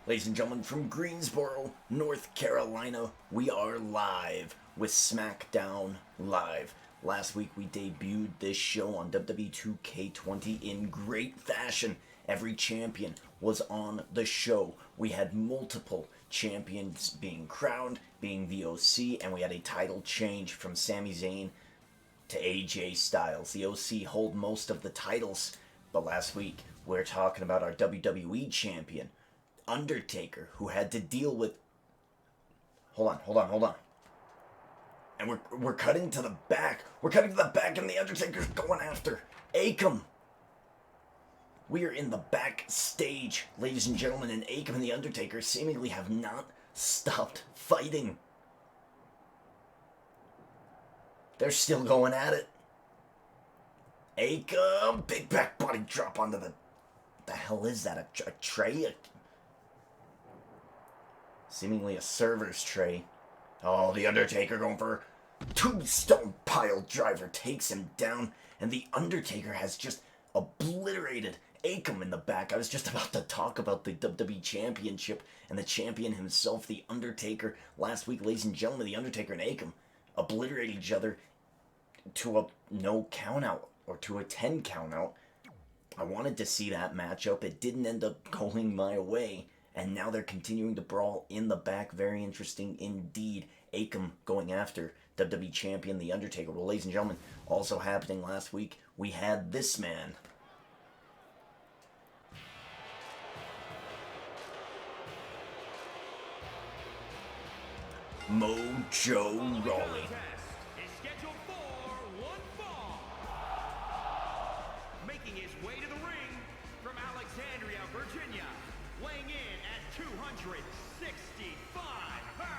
Ladies and gentlemen, from Greensboro, North Carolina, we are live with Smackdown Live. Last week we debuted this show on WWE 2K20 in great fashion. Every champion was on the show. We had multiple champions being crowned, being the OC, and we had a title change from Sami Zayn to AJ Styles. The OC hold most of the titles, but last week we're talking about our WWE champion, Undertaker, who had to deal with... Hold on. And we're cutting to the back. We're cutting to the back, and the Undertaker's going after Akam. We are in the backstage, ladies and gentlemen, and Akam and the Undertaker seemingly have not stopped fighting. They're still going at it. Akam, big back body drop onto the hell is that? A tray? Seemingly a server's tray. Oh, the Undertaker going for tombstone pile driver, takes him down, and the Undertaker has just obliterated Akam in the back. I was just about to talk about the WWE Championship and the champion himself, the Undertaker. Last week, ladies and gentlemen, the Undertaker and Akam obliterated each other to a no count out, or to a 10 count out. I wanted to see that matchup. It didn't end up going my way. And now they're continuing to brawl in the back. Very interesting indeed. Akam going after WWE Champion The Undertaker. Well, ladies and gentlemen, also happening last week, we had this man. Mojo Rawley. Making his way to the ring from Alexandria, Virginia, weighing in at 265 pounds,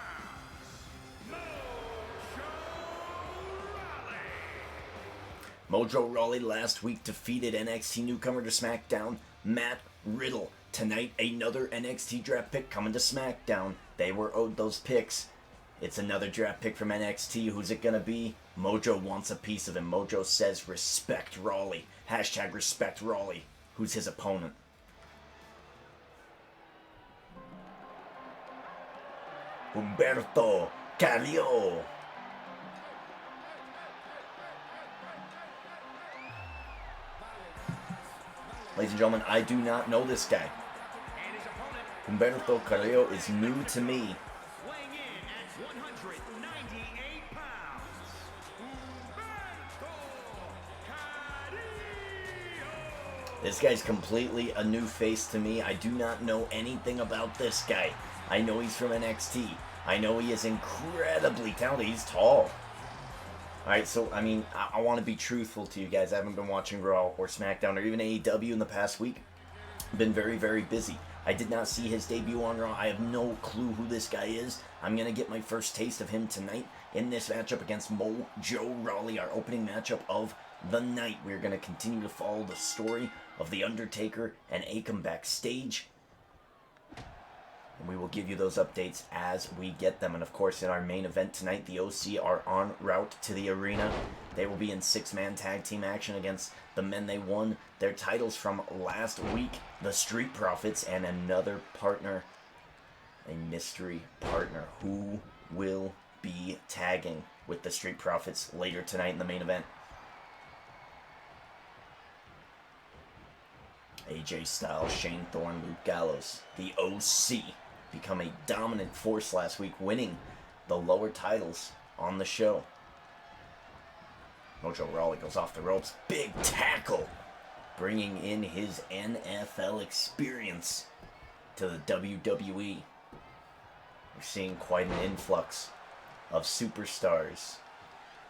Mojo Rawley last week defeated NXT newcomer to SmackDown, Matt Riddle. Tonight, another NXT draft pick coming to SmackDown. They were owed those picks. It's another draft pick from NXT. Who's it gonna be? Mojo wants a piece of him. Mojo says, respect Rawley. Hashtag respect Rawley. Who's his opponent? Humberto Carrillo. Ladies and gentlemen, I do not know this guy. Humberto Carrillo is new to me. weighing in at 198 pounds, Humberto Carrillo. This guy's completely a new face to me. I do not know anything about this guy. I know he's from NXT. I know he is incredibly talented. He's tall. Alright, so, I mean, I want to be truthful to you guys. I haven't been watching Raw or SmackDown or even AEW in the past week. I've been very, very busy. I did not see his debut on Raw. I have no clue who this guy is. I'm going to get my first taste of him tonight in this matchup against Mojo Rawley, our opening matchup of the night. We're going to continue to follow the story of The Undertaker and Akam backstage. And we will give you those updates as we get them. And of course, in our main event tonight, the OC are en route to the arena. They will be in 6-man tag team action against the men they won their titles from last week, the Street Profits, and another partner, a mystery partner. Who will be tagging with the Street Profits later tonight in the main event? AJ Styles, Shane Thorne, Luke Gallows, the OC, become a dominant force last week, winning the lower titles on the show. Mojo Rawley goes off the ropes. Big tackle, bringing in his NFL experience to the WWE. We're seeing quite an influx of superstars,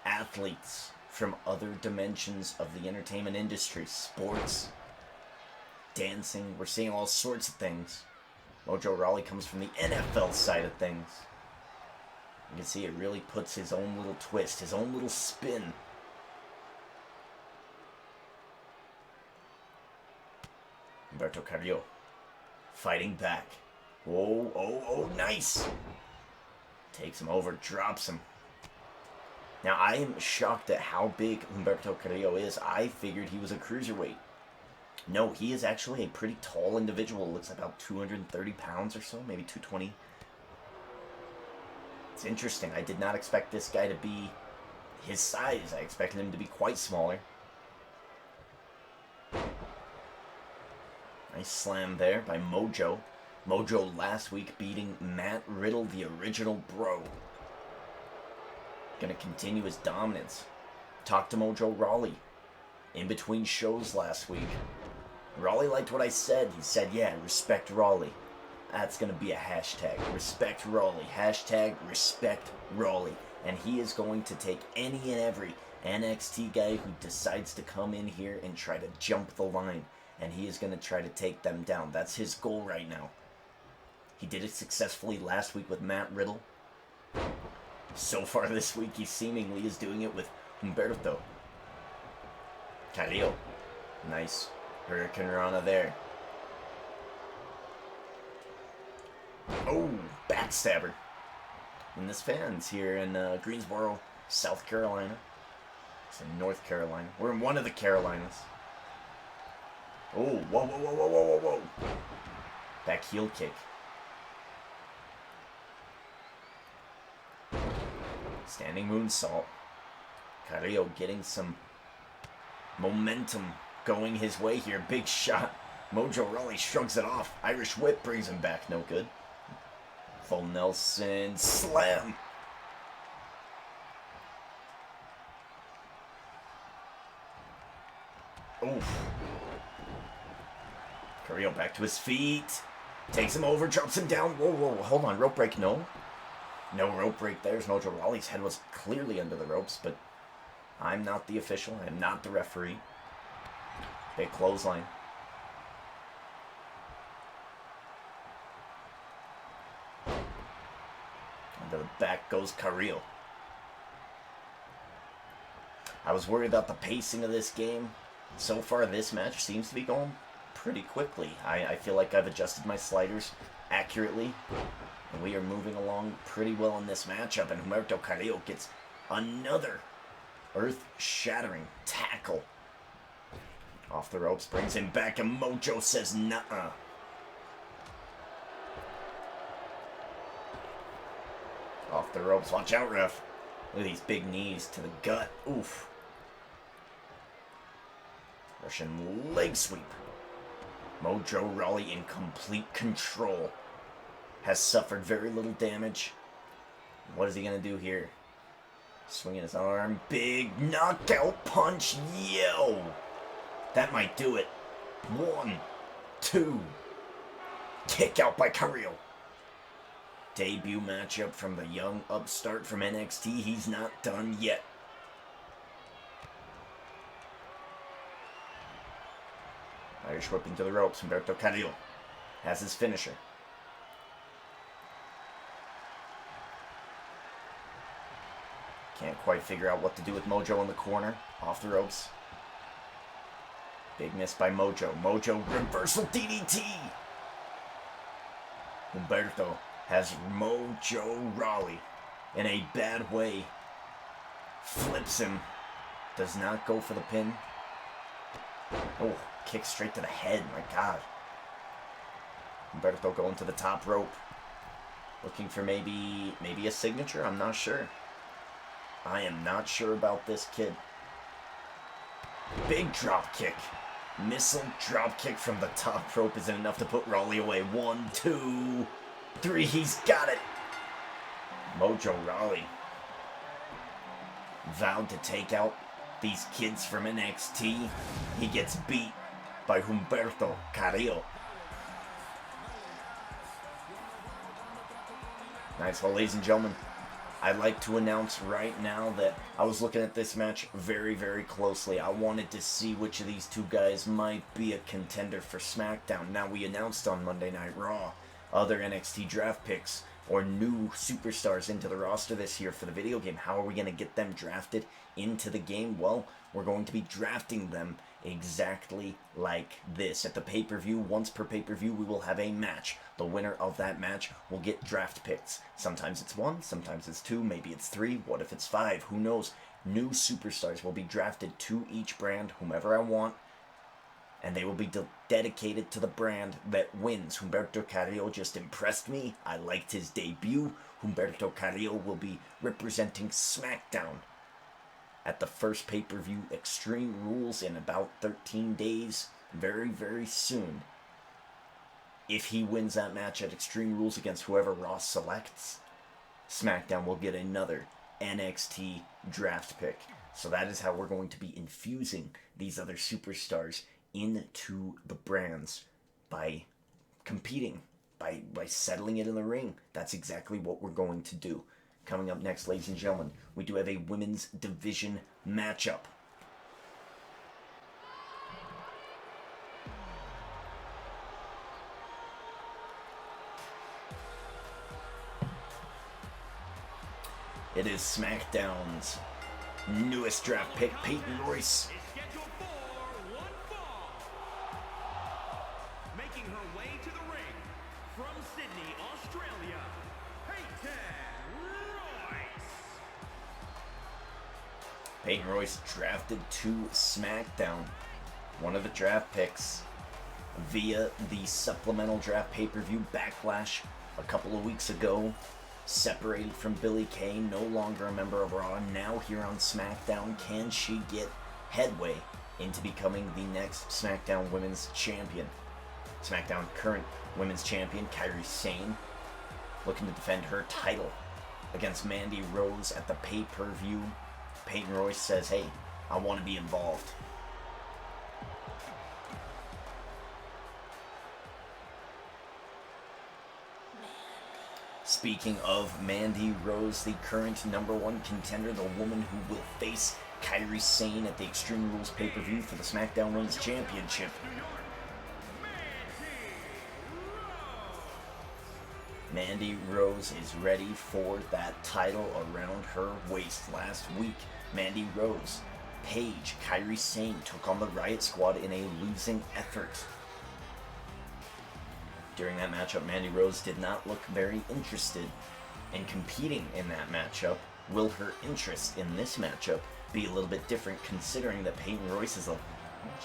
athletes from other dimensions of the entertainment industry, sports, dancing. We're seeing all sorts of things. Mojo Rawley comes from the NFL side of things. You can see it really puts his own little twist, his own little spin. Humberto Carrillo fighting back. Whoa, oh, nice! Takes him over, drops him. Now, I am shocked at how big Humberto Carrillo is. I figured he was a cruiserweight. No, he is actually a pretty tall individual. Looks like about 230 pounds or so, maybe 220. It's interesting. I did not expect this guy to be his size. I expected him to be quite smaller. Nice slam there by Mojo. Mojo last week beating Matt Riddle, the original Bro. Gonna continue his dominance. Talked to Mojo Rawley in between shows last week. Rawley liked what I said. He said, yeah, respect Rawley. That's gonna be a hashtag. Respect Rawley. Hashtag respect Rawley. And he is going to take any and every NXT guy who decides to come in here and try to jump the line. And he is going to try to take them down. That's his goal right now. He did it successfully last week with Matt Riddle. So far this week, he seemingly is doing it with Humberto Carrillo. Nice Hurricane Rana there. Oh, backstabber. And this fans here in Greensboro, South Carolina. It's in North Carolina. We're in one of the Carolinas. Oh, whoa, whoa, whoa, whoa, whoa, whoa, whoa. Back heel kick. Standing moonsault. Carrillo getting some momentum going his way here. Big shot. Mojo Rawley shrugs it off. Irish whip brings him back. No good. Full Nelson slam. Oof. Carrillo back to his feet. Takes him over, drops him down. Whoa, whoa, hold on. Rope break, no. No rope break there. Mojo Rawley's head was clearly under the ropes, but I'm not the official. I am not the referee. Big clothesline. Under the back goes Carrillo. I was worried about the pacing of this game. So far, this match seems to be going pretty quickly. I feel like I've adjusted my sliders accurately. And we are moving along pretty well in this matchup. And Humberto Carrillo gets another earth-shattering tackle. Off the ropes, brings him back, and Mojo says nuh-uh. Off the ropes, watch out, ref. Look at these big knees to the gut. Oof. Russian leg sweep. Mojo Rawley in complete control. Has suffered very little damage. What is he going to do here? Swinging his arm. Big knockout punch. Yo! That might do it. 1, 2. Kick out by Carrillo. Debut matchup from the young upstart from NXT. He's not done yet. Irish whip into the ropes. Humberto Carrillo has his finisher. Can't quite figure out what to do with Mojo in the corner. Off the ropes. Big miss by Mojo. Mojo reversal DDT. Humberto has Mojo Rawley in a bad way. Flips him. Does not go for the pin. Oh, kick straight to the head. My God. Humberto going to the top rope. Looking for maybe a signature. I'm not sure. I am not sure about this kid. Big drop kick. Missile drop kick from the top rope isn't enough to put Rawley away. 1, 2, 3. He's got it. Mojo Rawley vowed to take out these kids from NXT. He gets beat by Humberto Carrillo. Nice. Well, ladies and gentlemen, I'd like to announce right now that I was looking at this match very, very closely. I wanted to see which of these two guys might be a contender for SmackDown. Now, we announced on Monday Night Raw other NXT draft picks or new superstars into the roster this year for the video game. How are we going to get them drafted into the game? Well, we're going to be drafting them exactly like this. At the pay-per-view, once per pay-per-view, we will have a match. The winner of that match will get draft picks. Sometimes it's 1, sometimes it's 2, maybe it's 3. What if it's 5? Who knows? New superstars will be drafted to each brand, whomever I want. and they will be dedicated to the brand that wins. Humberto Carrillo just impressed me. I liked his debut. Humberto Carrillo will be representing Smackdown at the first pay-per-view Extreme Rules in about 13 days. Very, very soon. If he wins that match at Extreme Rules against whoever Ross selects, SmackDown will get another NXT draft pick. So that is how we're going to be infusing these other superstars into the brands by competing, by settling it in the ring. That's exactly what we're going to do. Coming up next, ladies and gentlemen, we do have a women's division matchup. It is SmackDown's newest draft pick, Peyton Royce. Is scheduled for one fall. Making her way to the ring from Sydney, Australia, Peyton Royce. Peyton Royce drafted to SmackDown, one of the draft picks, via the supplemental draft pay-per-view Backlash a couple of weeks ago. Separated from Billie Kay, no longer a member of Raw, now here on SmackDown. Can she get headway into becoming the next SmackDown Women's Champion? SmackDown current Women's Champion, Kairi Sane, looking to defend her title against Mandy Rose at the pay-per-view. Peyton Royce says, hey, I want to be involved. Speaking of Mandy Rose, the current #1 contender, the woman who will face Kairi Sane at the Extreme Rules pay-per-view for the SmackDown Women's Championship. Mandy Rose is ready for that title around her waist. Last week, Mandy Rose, Paige, Kairi Sane took on the Riot Squad in a losing effort. During that matchup, Mandy Rose did not look very interested in competing in that matchup. Will her interest in this matchup be a little bit different, considering that Peyton Royce is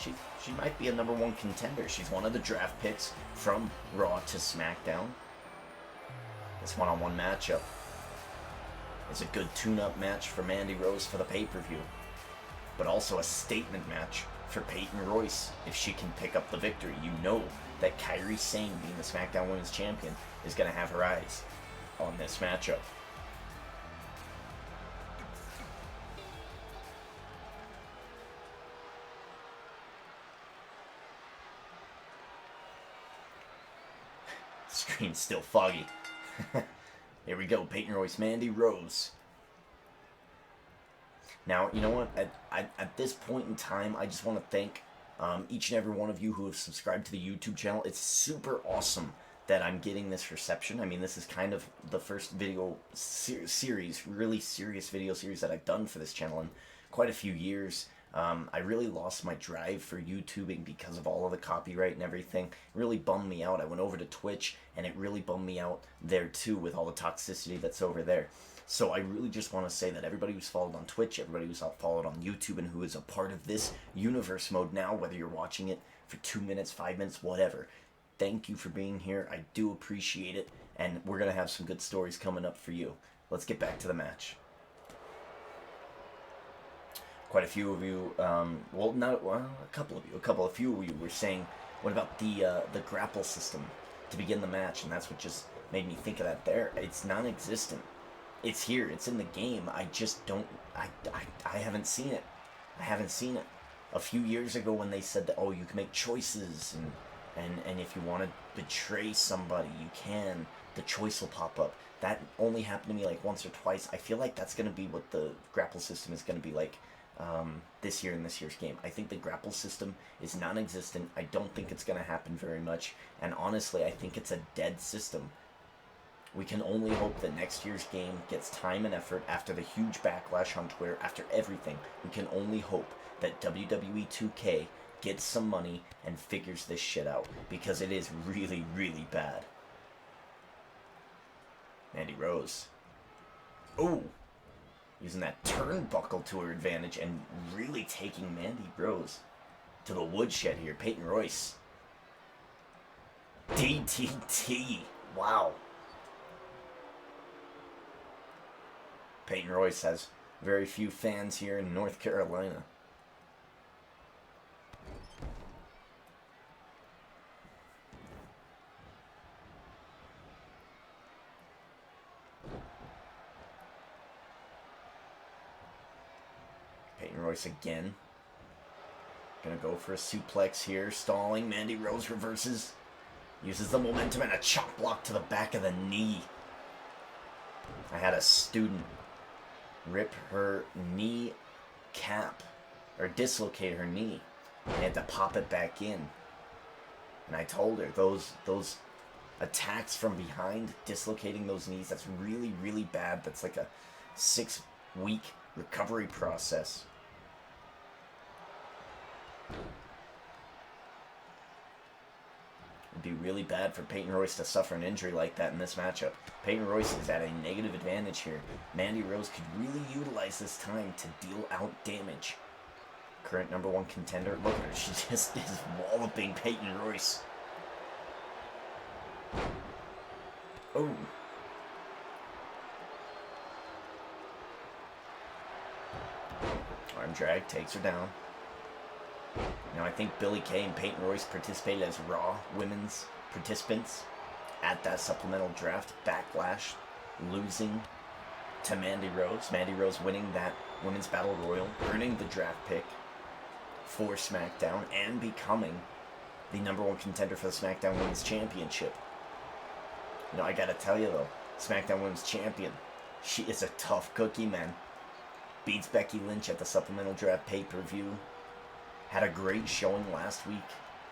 she might be a #1 contender. She's one of the draft picks from Raw to SmackDown. This one-on-one matchup is a good tune-up match for Mandy Rose for the pay-per-view, but also a statement match for Peyton Royce if she can pick up the victory. You know that Kairi Sane, being the SmackDown Women's Champion, is going to have her eyes on this matchup. Screen's still foggy. Here we go, Peyton Royce, Mandy Rose. Now, you know what? At this point in time, I just want to thank each and every one of you who have subscribed to the YouTube channel. It's super awesome that I'm getting this reception. I mean, this is kind of the first video series, really serious video series that I've done for this channel in quite a few years. I really lost my drive for YouTubing because of all of the copyright and everything. It really bummed me out. I went over to Twitch, and it really bummed me out there too with all the toxicity that's over there. So I really just want to say that everybody who's followed on Twitch, everybody who's followed on YouTube, and who is a part of this universe mode now, whether you're watching it for 2 minutes, 5 minutes, whatever, thank you for being here. I do appreciate it, and we're going to have some good stories coming up for you. Let's get back to the match. Quite a few of you, a few of you were saying, what about the grapple system to begin the match? And that's what just made me think of that there. It's non-existent. It's here. It's in the game. I just don't. I haven't seen it. I haven't seen it. A few years ago, when they said that, oh, you can make choices, and if you want to betray somebody, you can. The choice will pop up. That only happened to me like once or twice. I feel like that's gonna be what the grapple system is gonna be like this year in this year's game. I think the grapple system is non-existent. I don't think it's gonna happen very much, and honestly, I think it's a dead system. We can only hope that next year's game gets time and effort after the huge backlash on Twitter, after everything. We can only hope that WWE 2K gets some money and figures this shit out, because it is really, really bad. Mandy Rose. Oh! Using that turnbuckle to her advantage and really taking Mandy Rose to the woodshed here. Peyton Royce. DTT. Wow. Peyton Royce has very few fans here in North Carolina. Peyton Royce again. Gonna go for a suplex here. Stalling. Mandy Rose reverses. Uses the momentum and a chop block to the back of the knee. I had a student rip her knee cap, or dislocate her knee. I had to pop it back in. And I told her, those attacks from behind, dislocating those knees, that's really, really bad. That's like a 6-week recovery process. It'd be really bad for Peyton Royce to suffer an injury like that in this matchup. Peyton Royce is at a negative advantage here. Mandy Rose could really utilize this time to deal out damage. Current #1 contender. Look at her. She just is walloping Peyton Royce. Oh. Arm drag takes her down. Now, I think Billie Kay and Peyton Royce participated as Raw women's participants at that supplemental draft Backlash, losing to Mandy Rose. Mandy Rose winning that women's battle royal, earning the draft pick for SmackDown, and becoming the #1 contender for the SmackDown Women's Championship. You know, I gotta tell you though, SmackDown Women's Champion, she is a tough cookie, man. Beats Becky Lynch at the supplemental draft pay-per-view. Had a great showing last week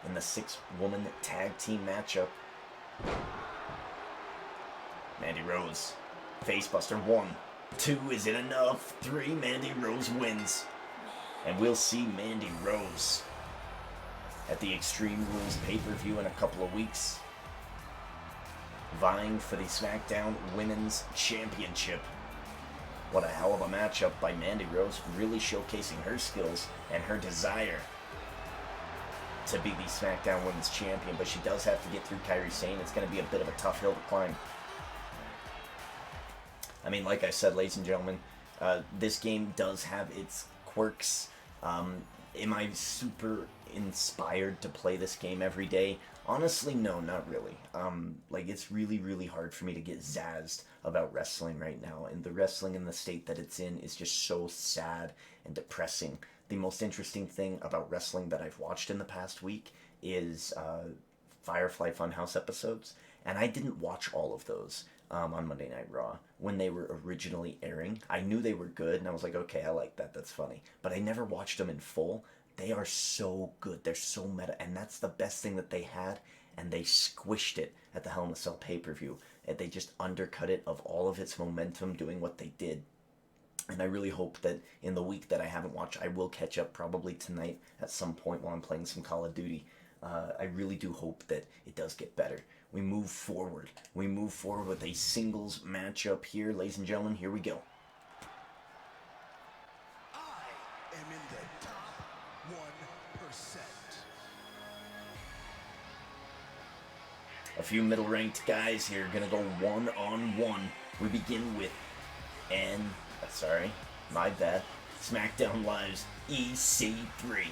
in the 6-woman tag team matchup. Mandy Rose. Facebuster. 1, 2, is it enough? 3, Mandy Rose wins. And we'll see Mandy Rose at the Extreme Rules pay-per-view in a couple of weeks, vying for the SmackDown Women's Championship. What a hell of a matchup by Mandy Rose, really showcasing her skills and her desire to be the SmackDown Women's Champion, but she does have to get through Kairi Sane. It's going to be a bit of a tough hill to climb. I mean, like I said, ladies and gentlemen, this game does have its quirks. Am I super inspired to play this game every day? Honestly, no, not really. Like, it's really, really hard for me to get zazzed about wrestling right now, and the wrestling in the state that it's in is just so sad and depressing. The most interesting thing about wrestling that I've watched in the past week is Firefly Funhouse episodes, and I didn't watch all of those on Monday Night Raw when they were originally airing. I knew they were good, and I was like, okay, I like that, that's funny, but I never watched them in full. They are so good, they're so meta, and that's the best thing that they had, and they squished it at the Hell in a Cell pay-per-view. And they just undercut it of all of its momentum doing what they did. And I really hope that in the week that I haven't watched, I will catch up probably tonight at some point while I'm playing some Call of Duty. I really do hope that it does get better. We move forward. We move forward with a singles matchup here. Ladies and gentlemen, here we go. I am in the top 1%. A few middle-ranked guys here gonna go one-on-one. We begin with my bad, SmackDown Live's EC3.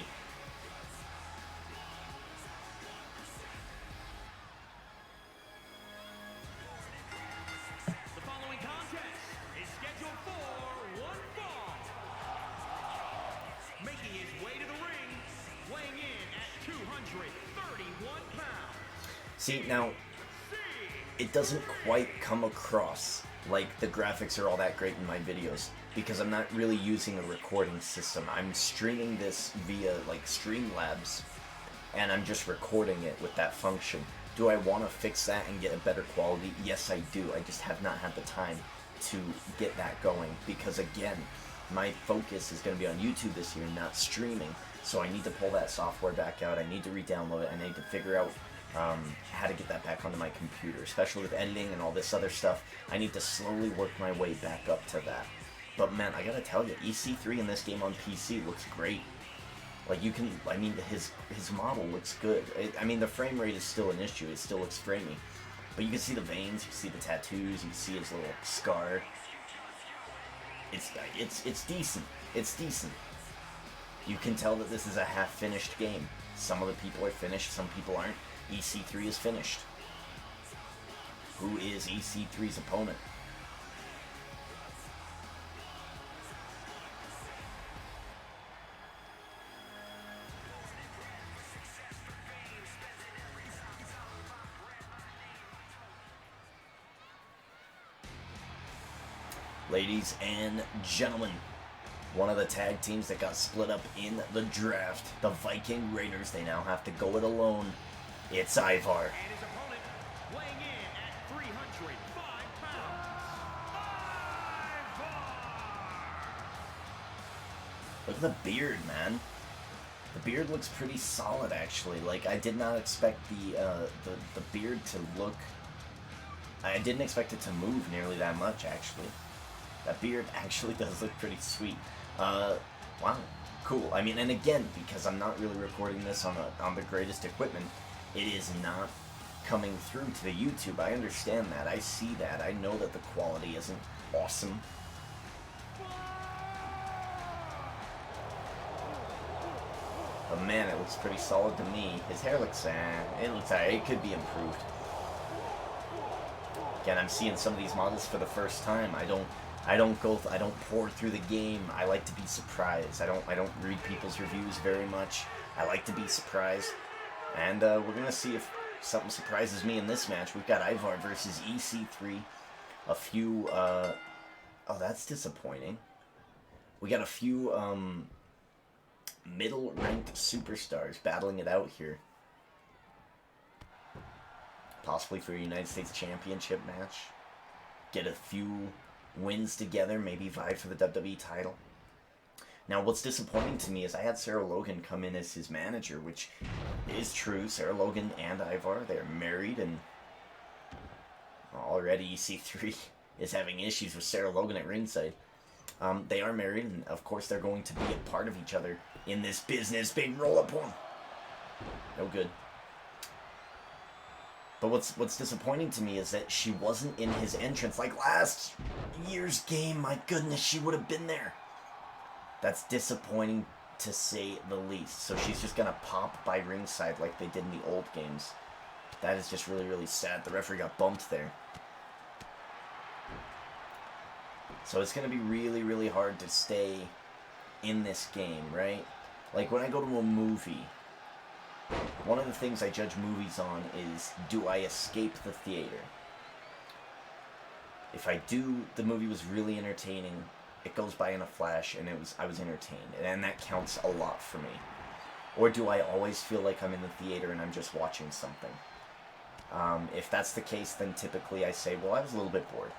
The following contest is scheduled for one fall. Making his way to the ring, weighing in at 231 pounds. See, now, it doesn't quite come across like the graphics are all that great in my videos because I'm not really using a recording system. I'm streaming this via like Streamlabs, and I'm just recording it with that function. Do I want to fix that and get a better quality? Yes, I do. I just have not had the time to get that going because, again, my focus is going to be on YouTube this year, not streaming. So I need to pull that software back out. I need to re-download it. I need to figure out how to get that back onto my computer, especially with editing and all this other stuff. I need to slowly work my way back up to that. But man, I gotta tell you, EC3 in this game on PC looks great. Like, you can, I mean, his model looks good. I mean, the frame rate is still an issue. It still looks framey. But you can see the veins, you can see the tattoos, you can see his little scar. It's decent. It's decent. You can tell that this is a half-finished game. Some of the people are finished, some people aren't. EC3 is finished. Who is EC3's opponent? Ladies and gentlemen, one of the tag teams that got split up in the draft, the Viking Raiders, they now have to go it alone. It's Ivar. And his opponent, weighing in at 305 pounds, Ivar! Look at the beard, man. The beard looks pretty solid, actually. Like, I did not expect the beard to look... I didn't expect it to move nearly that much, actually. That beard actually does look pretty sweet. Wow, cool. I mean, and again, because I'm not really recording this on the greatest equipment, it is not coming through to the YouTube. I understand that. I see that. I know that the quality isn't awesome. But man, it looks pretty solid to me. His hair looks, it looks alright. It could be improved. Again, I'm seeing some of these models for the first time. I don't pour through the game. I like to be surprised. I don't read people's reviews very much. I like to be surprised. And we're gonna see if something surprises me in this match. We've got Ivar versus EC3. A few oh, that's disappointing. We got a few middle ranked superstars battling it out here. Possibly for a United States Championship match. Get a few wins together, maybe vie for the WWE title. Now, what's disappointing to me is I had Sarah Logan come in as his manager, which is true. Sarah Logan and Ivar, they're married, and already EC3 is having issues with Sarah Logan at ringside. They are married, and of course they're going to be a part of each other in this business. Big roll-up one. No good. But what's disappointing to me is that she wasn't in his entrance. Like last year's game, my goodness, she would have been there. That's disappointing to say the least. So she's just going to pop by ringside like they did in the old games. That is just really, really sad. The referee got bumped there. So it's going to be really, really hard to stay in this game, right? Like when I go to a movie... One of the things I judge movies on is, do I escape the theater? If I do, the movie was really entertaining, it goes by in a flash, and I was entertained, and that counts a lot for me. Or do I always feel like I'm in the theater and I'm just watching something? If that's the case, then typically I say, well, I was a little bit bored,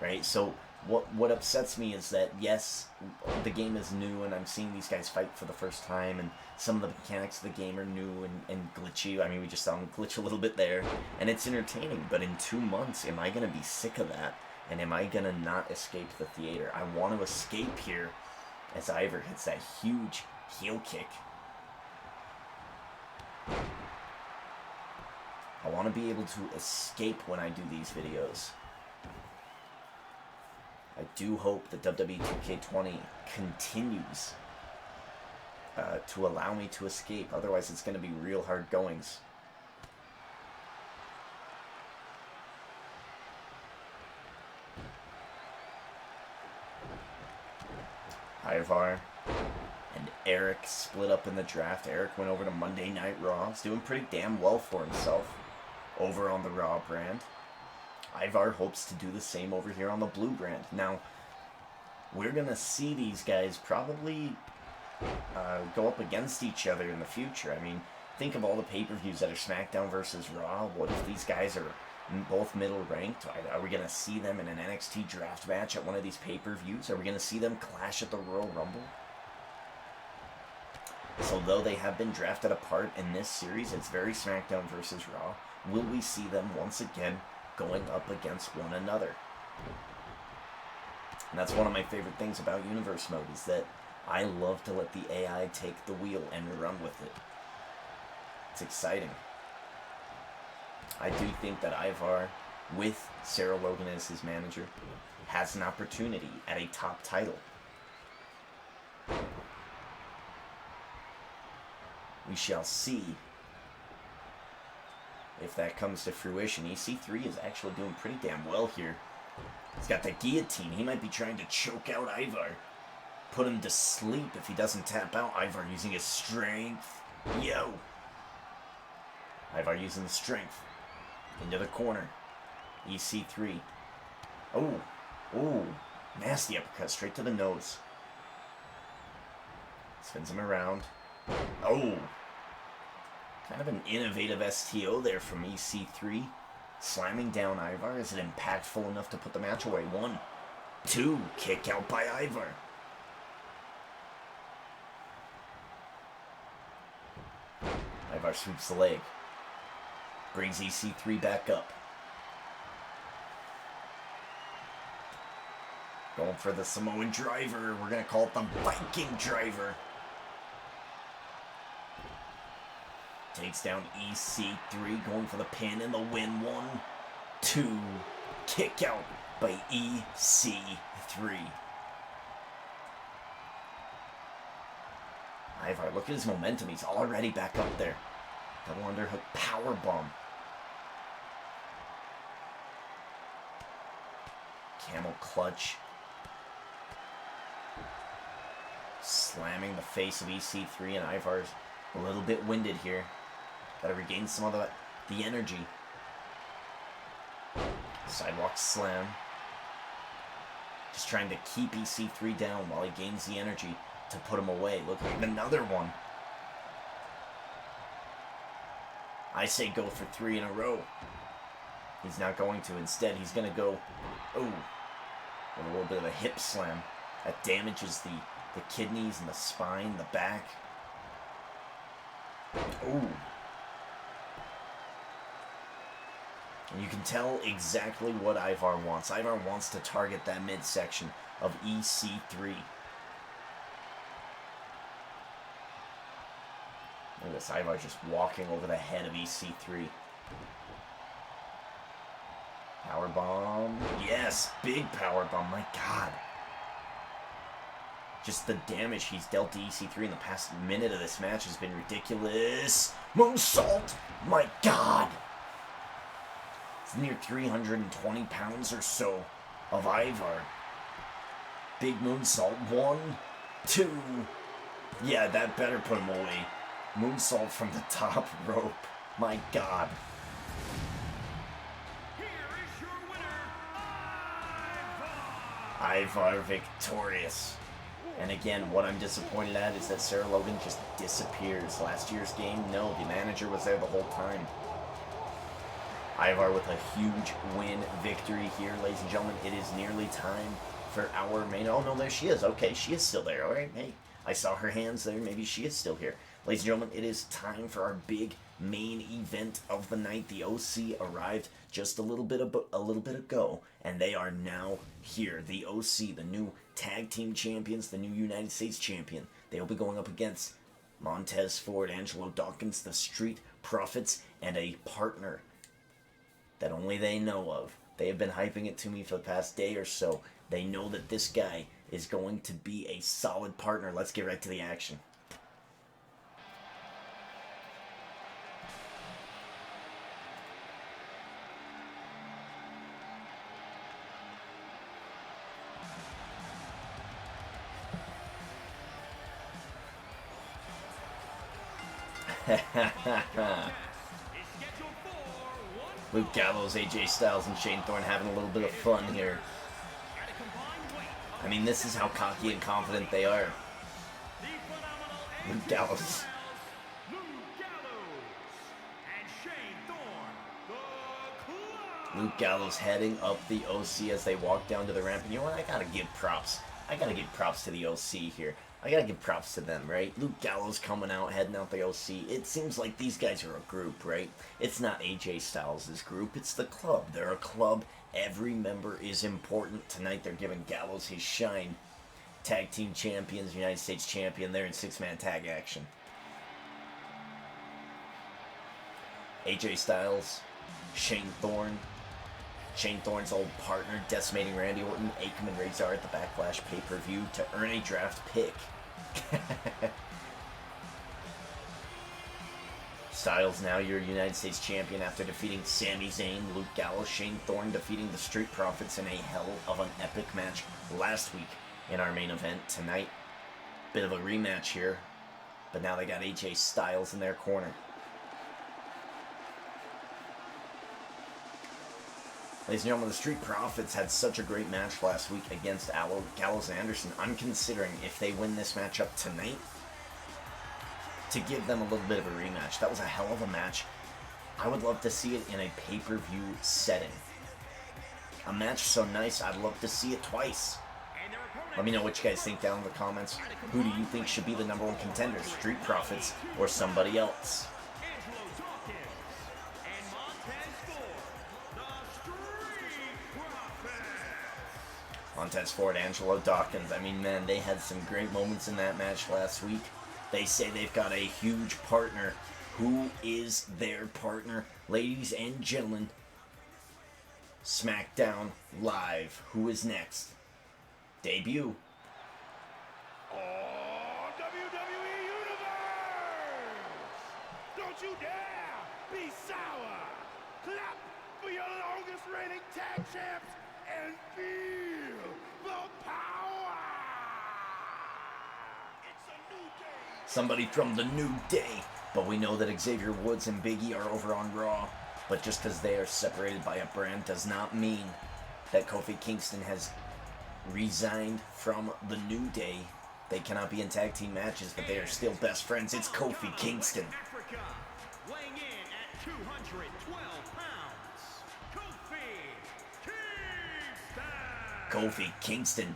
right? So what upsets me is that, yes, the game is new, and I'm seeing these guys fight for the first time, and some of the mechanics of the game are new and glitchy. I mean, we just saw them glitch a little bit there, and it's entertaining, but in 2 months, am I going to be sick of that? And am I going to not escape the theater? I want to escape here as Ivar hits that huge heel kick. I want to be able to escape when I do these videos. I do hope that WWE 2K20 continues to allow me to escape. Otherwise, it's going to be real hard goings. Ivar and Erik split up in the draft. Erik went over to Monday Night Raw. He's doing pretty damn well for himself over on the Raw brand. Ivar hopes to do the same over here on the Blue brand. Now, we're going to see these guys probably go up against each other in the future. I mean, think of all the pay-per-views that are Smackdown versus Raw. What if these guys are both middle-ranked? Are we going to see them in an NXT draft match at one of these pay-per-views? Are we going to see them clash at the Royal Rumble? So though they have been drafted apart in this series, it's very Smackdown versus Raw. Will we see them once again going up against one another? And that's one of my favorite things about Universe Mode, is that I love to let the AI take the wheel and run with it. It's exciting. I do think that Ivar, with Sarah Logan as his manager, has an opportunity at a top title. We shall see if that comes to fruition. EC3 is actually doing pretty damn well here. He's got the guillotine. He might be trying to choke out Ivar. Put him to sleep if he doesn't tap out. Ivar using his strength. Yo! Ivar using the strength. Into the corner. EC3. Oh. Oh. Nasty uppercut straight to the nose. Spins him around. Oh. Kind of an innovative STO there from EC3. Slamming down Ivar. Is it impactful enough to put the match away? 1, 2. Kick out by Ivar. Ivar sweeps the leg. Brings EC3 back up. Going for the Samoan driver. We're going to call it the Viking driver. Takes down EC3. Going for the pin and the win. 1, 2. Kick out by EC3. Ivar, look at his momentum. He's already back up there. Double underhook powerbomb. Camel clutch. Slamming the face of EC3, and Ivar's a little bit winded here. Gotta regain some of the energy. Sidewalk slam. Just trying to keep EC3 down while he gains the energy to put him away. Look at another one. I say go for 3 in a row. He's not going to. Instead, he's going to go, oh, with a little bit of a hip slam. That damages the kidneys and the spine, the back. Oh. And you can tell exactly what Ivar wants. Ivar wants to target that midsection of EC3. Look at this, Ivar just walking over the head of EC3. Powerbomb. Yes, big powerbomb. My God. Just the damage he's dealt to EC3 in the past minute of this match has been ridiculous. Moonsault. My God. It's near 320 pounds or so of Ivar. Big moonsault. 1, 2. Yeah, that better put him away. Moonsault from the top rope. My God. Here is your winner, Ivar victorious. And again, what I'm disappointed at is that Sarah Logan just disappears. Last year's game, no, the manager was there the whole time. Ivar with a huge win victory here, ladies and gentlemen. It is nearly time for our main... Oh, no, there she is. Okay, she is still there. All right, hey, I saw her hands there. Maybe she is still here. Ladies and gentlemen, it is time for our big main event of the night. The OC arrived just a little bit ago, and they are now here. The OC, the new tag team champions, the new United States champion. They will be going up against Montez Ford, Angelo Dawkins, the Street Profits, and a partner that only they know of. They have been hyping it to me for the past day or so. They know that this guy is going to be a solid partner. Let's get right to the action. Luke Gallows, AJ Styles, and Shane Thorne having a little bit of fun here. I mean, this is how cocky and confident they are. Luke Gallows. Luke Gallows heading up the OC as they walk down to the ramp. And you know what? I gotta give props. I gotta give props to the OC here. I gotta give props to them, right? Luke Gallows coming out, heading out the OC. It seems like these guys are a group, right? It's not AJ Styles' group, it's the club. They're a club. Every member is important. Tonight they're giving Gallows his shine. tag team champions, United States champion. They're in 6-man tag action. AJ Styles, Shane Thorne. Shane Thorne's old partner decimating Randy Orton, Akam and Razor at the Backlash pay-per-view to earn a draft pick. Styles now your United States champion after defeating Sami Zayn, Luke Gallows, Shane Thorne defeating the Street Profits in a hell of an epic match last week in our main event. Tonight, bit of a rematch here, but now they got AJ Styles in their corner. Ladies and gentlemen, the Street Profits had such a great match last week against Gallows and Anderson. I'm considering if they win this matchup tonight, to give them a little bit of a rematch. That was a hell of a match. I would love to see it in a pay-per-view setting. A match so nice, I'd love to see it twice. Let me know what you guys think down in the comments. Who do you think should be the #1 contender? Street Profits or somebody else? Montez Ford, Angelo Dawkins. I mean, man, they had some great moments in that match last week. They say they've got a huge partner. Who is their partner? Ladies and gentlemen, Smackdown Live. Who is next? Debut. Oh, WWE Universe! Don't you dare be sour! Clap for your longest reigning tag champs and feel the power! It's a new day! Somebody from the New Day. But we know that Xavier Woods and Big E are over on Raw. But just because they are separated by a brand does not mean that Kofi Kingston has resigned from the New Day. They cannot be in tag team matches, but they are still best friends. It's Kofi Kingston. Africa, weighing in at 212 pounds, Kofi Kingston.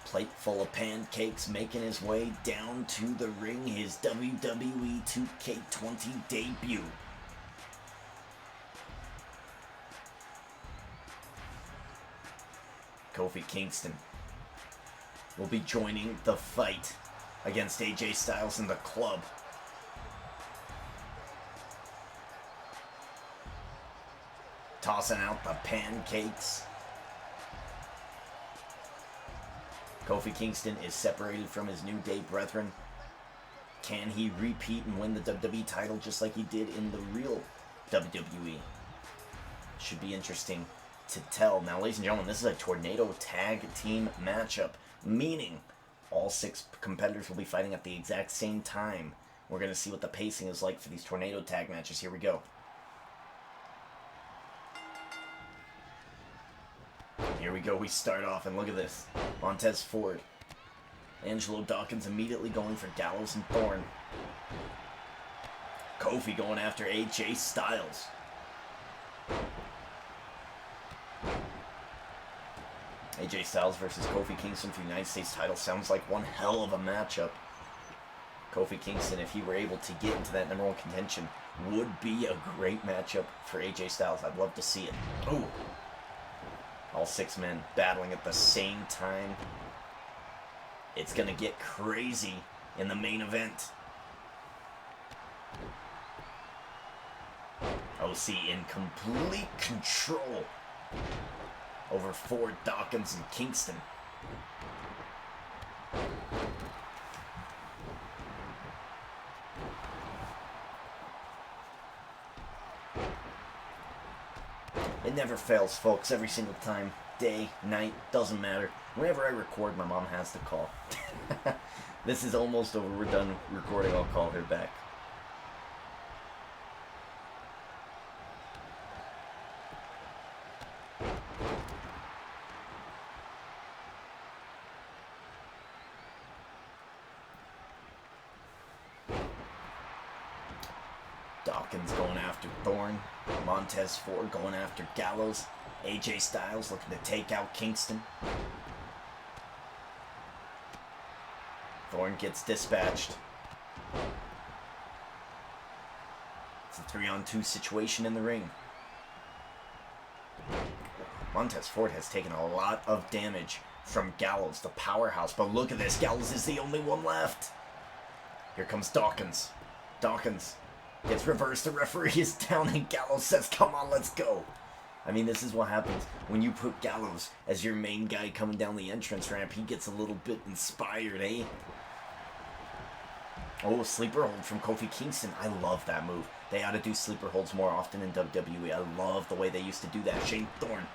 Plate full of pancakes, making his way down to the ring. His WWE 2K20 debut. Kofi Kingston will be joining the fight against AJ Styles in the club. Tossing out the pancakes. Kofi Kingston is separated from his New Day brethren. Can he repeat and win the WWE title just like he did in the real WWE? Should be interesting to tell. Now, ladies and gentlemen, this is a tornado tag team matchup, meaning all 6 competitors will be fighting at the exact same time. We're going to see what the pacing is like for these tornado tag matches. Here we go. Here we go. We start off, and look at this. Montez Ford. Angelo Dawkins immediately going for Gallows and Thorne. Kofi going after AJ Styles. AJ Styles versus Kofi Kingston for the United States title sounds like one hell of a matchup. Kofi Kingston, if he were able to get into that #1 contention, would be a great matchup for AJ Styles. I'd love to see it. Ooh. All 6 men battling at the same time. It's going to get crazy in the main event. OC in complete control over Ford, Dawkins, and Kingston. It never fails, folks, every single time. Day, night, doesn't matter. Whenever I record, my mom has to call. This is almost over. We're done recording. I'll call her back. Dawkins going after Thorne. Montez Ford going after Gallows. AJ Styles looking to take out Kingston. Thorne gets dispatched. It's a 3-on-2 situation in the ring. Montez Ford has taken a lot of damage from Gallows, the powerhouse. But look at this. Gallows is the only one left. Here comes Dawkins. Dawkins gets reversed. The referee is down, and Gallows says, come on, let's go. I mean, this is what happens when you put Gallows as your main guy coming down the entrance ramp. He gets a little bit inspired, eh? Oh, sleeper hold from Kofi Kingston. I love that move. They ought to do sleeper holds more often in WWE. I love the way they used to do that. Shane Thorne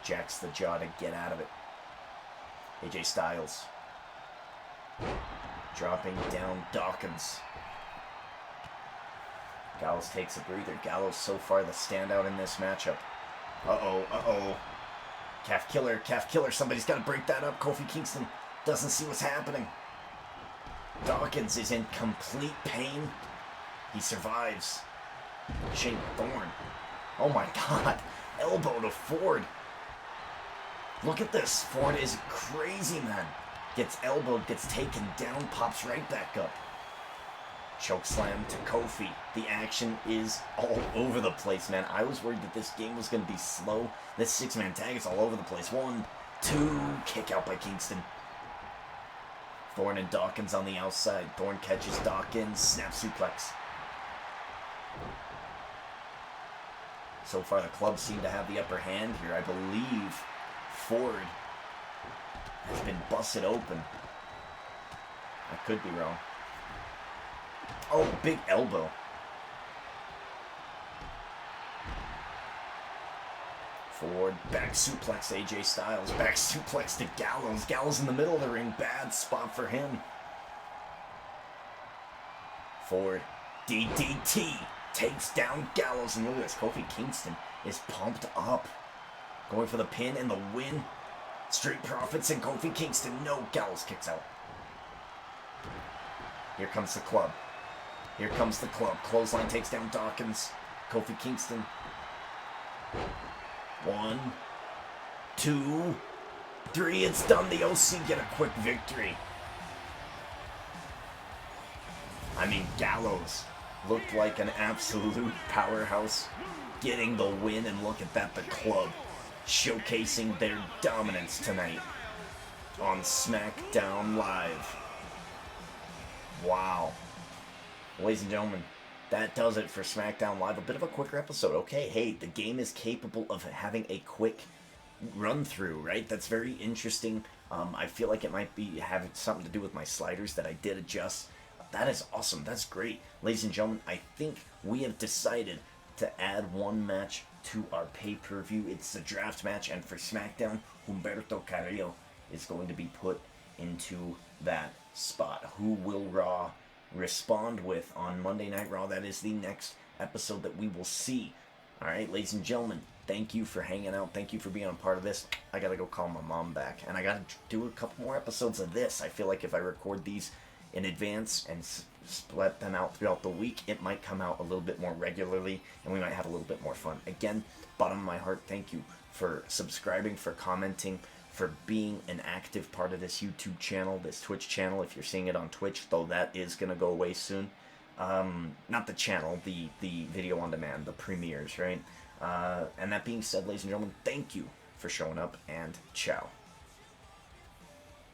jacks the jaw to get out of it. AJ Styles dropping down Dawkins. Gallows takes a breather. Gallows so far the standout in this matchup. Uh-oh, uh-oh. Calf killer, calf killer. Somebody's got to break that up. Kofi Kingston doesn't see what's happening. Dawkins is in complete pain. He survives. Shane Thorne. Oh my god. Elbow to Ford. Look at this. Ford is crazy, man. Gets elbowed, gets taken down, pops right back up. Chokeslam to Kofi. The action is all over the place, man. I was worried that this game was going to be slow. This six-man tag is all over the place. 1, 2, kick out by Kingston. Thorne and Dawkins on the outside. Thorne catches Dawkins, snap suplex. So far, the club seem to have the upper hand here. I believe Ford has been busted open. I could be wrong. Oh, big elbow. Ford, back suplex AJ Styles. Back suplex to Gallows. Gallows in the middle of the ring. Bad spot for him. Ford, DDT. Takes down Gallows. And look at this. Kofi Kingston is pumped up. Going for the pin and the win. Street Profits and Kofi Kingston. No, Gallows kicks out. Here comes the club. Here comes the club. Clothesline takes down Dawkins. Kofi Kingston. 1, 2, 3. It's done. The OC get a quick victory. I mean, Gallows looked like an absolute powerhouse getting the win. And look at that. The club showcasing their dominance tonight on Smackdown Live. Wow. Ladies and gentlemen, that does it for Smackdown Live. A bit of a quicker episode. Okay, hey, the game is capable of having a quick run through, right? That's very interesting. I feel like it might be having something to do with my sliders that I did adjust. That is awesome. That's great. Ladies and gentlemen, I think we have decided to add one match to our pay-per-view. It's the draft match, and for SmackDown, Humberto Carrillo is going to be put into that spot. Who will Raw respond with on Monday Night Raw? That is the next episode that we will see. Alright, ladies and gentlemen, thank you for hanging out. Thank you for being a part of this. I gotta go call my mom back, and I gotta do a couple more episodes of this. I feel like if I record these in advance and split them out throughout the week, it might come out a little bit more regularly, and we might have a little bit more fun. Again, bottom of my heart, thank you for subscribing, for commenting, for being an active part of this YouTube channel, this Twitch channel, if you're seeing it on Twitch, though that is going to go away soon. Not the channel, the video on demand, the premieres, right? And that being said, ladies and gentlemen, thank you for showing up, and ciao.